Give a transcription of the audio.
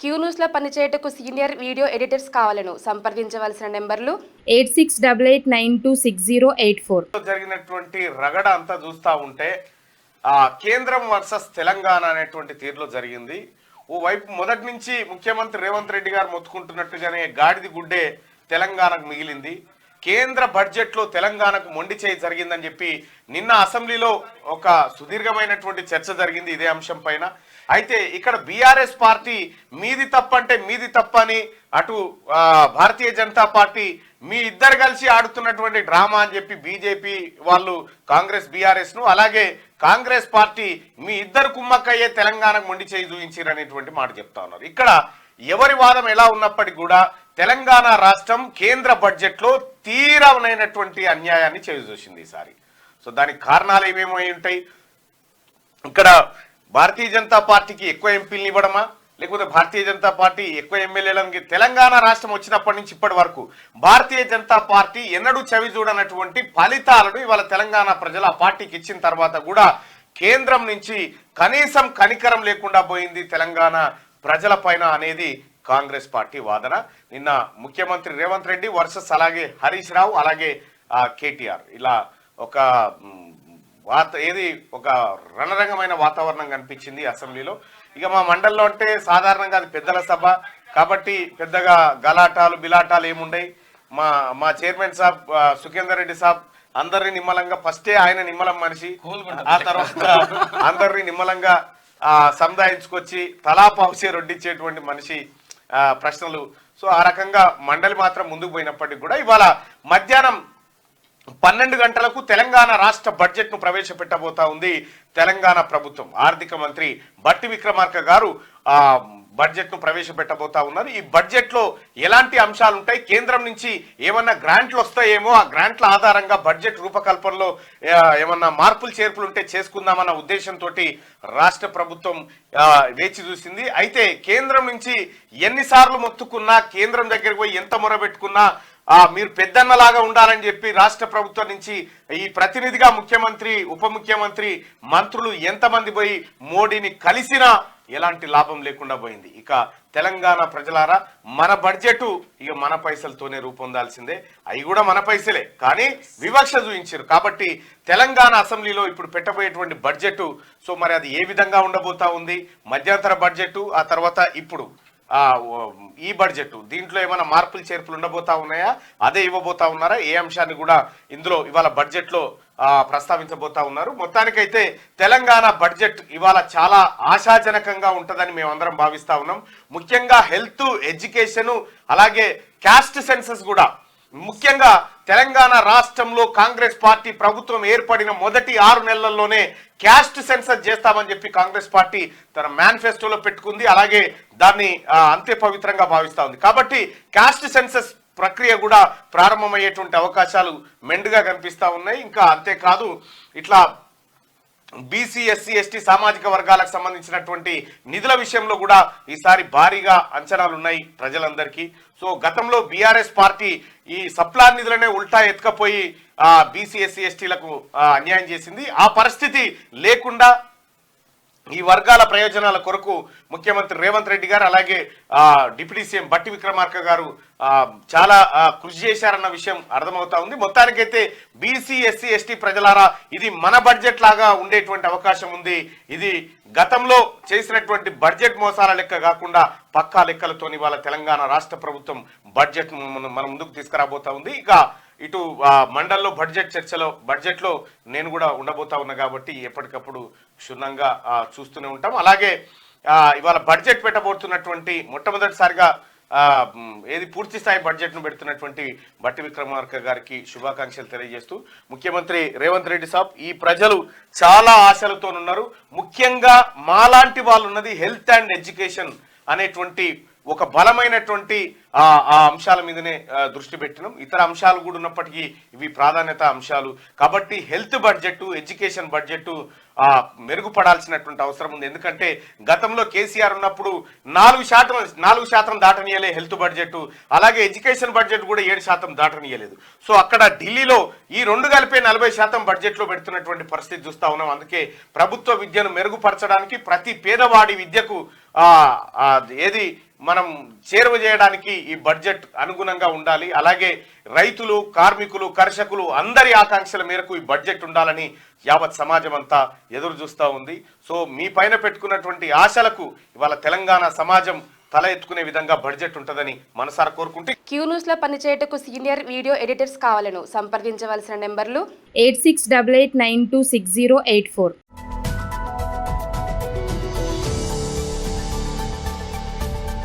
Queue న్యూస్లో పనిచేయటకు senior video editors కావాలను సంప్రదించవలసిన నెంబర్లు 8688926084. జరిగినటువంటి రగడ అంతా చూస్తూ ఉంటే కేంద్రం వర్సెస్ తెలంగాణ అనేటువంటి తీరులో జరిగింది. ఓవైపు మొదటి నుంచి ముఖ్యమంత్రి రేవంత్ రెడ్డి గారు మొత్తుకుంటున్నట్టుగానే గాడిది గుడ్డే తెలంగాణకు మిగిలింది. కేంద్ర బడ్జెట్లో తెలంగాణకు మొండి చేయి జరిగిందని చెప్పి నిన్న అసెంబ్లీలో ఒక సుదీర్ఘమైనటువంటి చర్చ జరిగింది ఇదే అంశం పైన. అయితే ఇక్కడ బీఆర్ఎస్ పార్టీ మీది తప్పంటే మీది తప్పని, అటు భారతీయ జనతా పార్టీ మీ ఇద్దరు కలిసి ఆడుతున్నటువంటి డ్రామా అని చెప్పి బీజేపీ వాళ్ళు కాంగ్రెస్ బీఆర్ఎస్ ను, అలాగే కాంగ్రెస్ పార్టీ మీ ఇద్దరు కుమ్మక్కయ్యే తెలంగాణకు మొండి చేయి చూపించారు అనేటువంటి మాట చెప్తా ఉన్నారు. ఇక్కడ ఎవరి వాదం ఎలా ఉన్నప్పటికీ కూడా తెలంగాణ రాష్ట్రం కేంద్ర బడ్జెట్ లో తీవ్రమైనటువంటి అన్యాయాన్ని చేయూసింది ఈసారి. సో దానికి కారణాలు ఏమేమై ఉంటాయి? ఇక్కడ భారతీయ జనతా పార్టీకి ఎక్కువ ఎంపీలను ఇవ్వడమా, లేకపోతే భారతీయ జనతా పార్టీ ఎక్కువ ఎమ్మెల్యేలను? తెలంగాణ రాష్ట్రం వచ్చినప్పటి నుంచి ఇప్పటి వరకు భారతీయ జనతా పార్టీ ఎన్నడూ చవి చూడనటువంటి ఫలితాలను ఇవాళ తెలంగాణ ప్రజలు ఆ పార్టీకి ఇచ్చిన తర్వాత కూడా కేంద్రం నుంచి కనీసం కనికరం లేకుండా పోయింది తెలంగాణ ప్రజల పైన అనేది కాంగ్రెస్ పార్టీ వాదన. నిన్న ముఖ్యమంత్రి రేవంత్ రెడ్డి వర్సెస్ అలాగే హరీష్ రావు అలాగే కేటీఆర్ ఇలా ఒక ఒక రణరంగమైన వాతావరణం కనిపించింది అసెంబ్లీలో. ఇక మా మండలిలో అంటే సాధారణంగా అది పెద్దల సభ కాబట్టి పెద్దగా గలాటాలు బిలాటాలు ఏముండయి. మా చైర్మన్ సాబ్ సుఖేందర్ రెడ్డి సాబ్ అందరినీ నిమ్మలంగా, ఫస్టే ఆయన నిమ్మలం మనిషి, ఆ తర్వాత అందరినీ నిమ్మలంగా సముదాయించుకొచ్చి తలా పావుసే రొడ్డిచ్చేటువంటి మనిషి ప్రశ్నలు. సో ఆ రకంగా మండలి మాత్రం ముందుకు పోయినప్పటికీ కూడా ఇవాళ మధ్యాహ్నం 12 గంటలకు తెలంగాణ రాష్ట్ర బడ్జెట్ ను ప్రవేశపెట్టబోతా ఉంది తెలంగాణ ప్రభుత్వం. ఆర్థిక మంత్రి బట్టి విక్రమార్క గారు బడ్జెట్ ను ప్రవేశపెట్టబోతా ఉన్నారు. ఈ బడ్జెట్ లో ఎలాంటి అంశాలు ఉంటాయి, కేంద్రం నుంచి ఏమన్నా గ్రాంట్లు వస్తాయేమో, ఆ గ్రాంట్ల ఆధారంగా బడ్జెట్ రూపకల్పనలో ఏమన్నా మార్పులు చేర్పులు ఉంటే చేసుకుందామన్న ఉద్దేశంతో రాష్ట్ర ప్రభుత్వం వేచి చూసింది. అయితే కేంద్రం నుంచి ఎన్నిసార్లు మొత్తుకున్నా, కేంద్రం దగ్గరికి పోయి ఎంత మొరబెట్టుకున్నా మీరు పెద్దన్నలాగా ఉండాలని చెప్పి రాష్ట్ర ప్రభుత్వం నుంచి ఈ ప్రతినిధిగా ముఖ్యమంత్రి, ఉప ముఖ్యమంత్రి, మంత్రులు ఎంతమంది పోయి మోడీని కలిసినా ఎలాంటి లాభం లేకుండా పోయింది. ఇక తెలంగాణ ప్రజలారా, మన బడ్జెట్ ఇక మన పైసలతోనే రూపొందాల్సిందే. అవి కూడా మన పైసలే, కానీ వివక్ష చూపించారు కాబట్టి తెలంగాణ అసెంబ్లీలో ఇప్పుడు పెట్టబోయేటువంటి బడ్జెట్ సో మరి అది ఏ విధంగా ఉండబోతా ఉంది, మధ్యంతర బడ్జెట్, ఆ తర్వాత ఇప్పుడు ఈ బడ్జెట్, దీంట్లో ఏమైనా మార్పులు చేర్పులు ఉండబోతా ఉన్నాయా, అదే ఇవ్వబోతా ఉన్నారా, ఏ అంశాన్ని కూడా ఇందులో ఇవాళ బడ్జెట్ లో ప్రస్తావించబోతా ఉన్నారు. మొత్తానికైతే తెలంగాణ బడ్జెట్ ఇవాళ చాలా ఆశాజనకంగా ఉంటుందని మేమందరం భావిస్తా ఉన్నాం. ముఖ్యంగా హెల్త్, ఎడ్యుకేషన్ అలాగే క్యాస్ట్ సెన్సస్ కూడా, ముఖ్యంగా తెలంగాణ రాష్ట్రంలో కాంగ్రెస్ పార్టీ ప్రభుత్వం ఏర్పడిన మొదటి 6 నెలల్లోనే క్యాస్ట్ సెన్సస్ చేస్తామని చెప్పి కాంగ్రెస్ పార్టీ తన మేనిఫెస్టోలో పెట్టుకుంది. అలాగే దాన్ని అంతే పవిత్రంగా భావిస్తా ఉంది. కాబట్టి క్యాస్ట్ సెన్సస్ ప్రక్రియ కూడా ప్రారంభమయ్యేటువంటి అవకాశాలు మెండుగా కనిపిస్తా ఉన్నాయి. ఇంకా అంతేకాదు ఇట్లా బీసీ, ఎస్సీ, ఎస్టీ సామాజిక వర్గాలకు సంబంధించినటువంటి నిధుల విషయంలో కూడా ఈసారి భారీగా అంచనాలు ఉన్నాయి ప్రజలందరికీ. సో గతంలో బీఆర్ఎస్ పార్టీ ఈ సప్లాన్ నిధులనే ఉల్టా ఎత్తుకపోయి బీసీ, ఎస్సీ, ఎస్టీలకు అన్యాయం చేసింది. ఆ పరిస్థితి లేకుండా ఈ వర్గాల ప్రయోజనాల కొరకు ముఖ్యమంత్రి రేవంత్ రెడ్డి గారు అలాగే డిప్యూటీ సీఎం బట్టి విక్రమార్క గారు చాలా కృషి చేశారన్న విషయం అర్థమవుతా ఉంది. మొత్తానికైతే బీసీ, ఎస్సీ, ఎస్టీ ప్రజలారా, ఇది మన బడ్జెట్ లాగా ఉండేటువంటి అవకాశం ఉంది. ఇది గతంలో చేసినటువంటి బడ్జెట్ మోసాల లెక్క కాకుండా పక్కా లెక్కలతోని వాళ్ళ తెలంగాణ రాష్ట్ర ప్రభుత్వం బడ్జెట్ మన ముందుకు తీసుకురాబోతా ఉంది. ఇక ఇటు మండల్లో బడ్జెట్లో నేను కూడా ఉండబోతా ఉన్నా కాబట్టి ఎప్పటికప్పుడు క్షుణ్ణంగా చూస్తూనే ఉంటాం. అలాగే ఇవాళ బడ్జెట్ పెట్టబోతున్నటువంటి మొట్టమొదటిసారిగా పూర్తి స్థాయి బడ్జెట్ ను పెడుతున్నటువంటి బట్టి విక్రమార్క గారికి శుభాకాంక్షలు తెలియజేస్తూ, ముఖ్యమంత్రి రేవంత్ రెడ్డి సాబ్, ఈ ప్రజలు చాలా ఆశలతో ఉన్నారు. ముఖ్యంగా మాలాంటి వాళ్ళు ఉన్నది హెల్త్ అండ్ ఎడ్యుకేషన్ అనేటువంటి ఒక బలమైనటువంటి ఆ అంశాల మీదనే దృష్టి పెట్టినాం. ఇతర అంశాలు కూడా ఉన్నప్పటికీ ఇవి ప్రాధాన్యత అంశాలు కాబట్టి హెల్త్ బడ్జెట్, ఎడ్యుకేషన్ బడ్జెట్ మెరుగుపడాల్సినటువంటి అవసరం ఉంది. ఎందుకంటే గతంలో కేసీఆర్ ఉన్నప్పుడు 4% దాటనీయలే హెల్త్ బడ్జెట్, అలాగే ఎడ్యుకేషన్ బడ్జెట్ కూడా 7% దాటనీయలేదు. సో అక్కడ ఢిల్లీలో ఈ రెండు కలిపే 40% బడ్జెట్లో పెడుతున్నటువంటి పరిస్థితి చూస్తా ఉన్నాం. అందుకే ప్రభుత్వ విద్యను మెరుగుపరచడానికి ప్రతి పేదవాడి విద్యకు మనం చేరువ చేయడానికి ఈ బడ్జెట్ అనుగుణంగా ఉండాలి. అలాగే రైతులు, కార్మికులు, కర్షకులు అందరి ఆకాంక్షల మేరకు ఈ బడ్జెట్ ఉండాలని యావత్ సమాజం అంతా ఎదురు చూస్తూ ఉంది. సో మీ పైన పెట్టుకున్నటువంటి ఆశలకు ఇవాళ తెలంగాణ సమాజం తల ఎత్తుకునే విధంగా బడ్జెట్ ఉంటుందని మనసారా కోరుకుంటే క్యూ న్యూస్ లో పనిచేయటకు సీనియర్ వీడియో ఎడిటర్స్ కావాలను సంప్రదించవలసిన నెంబర్లు 8688926084.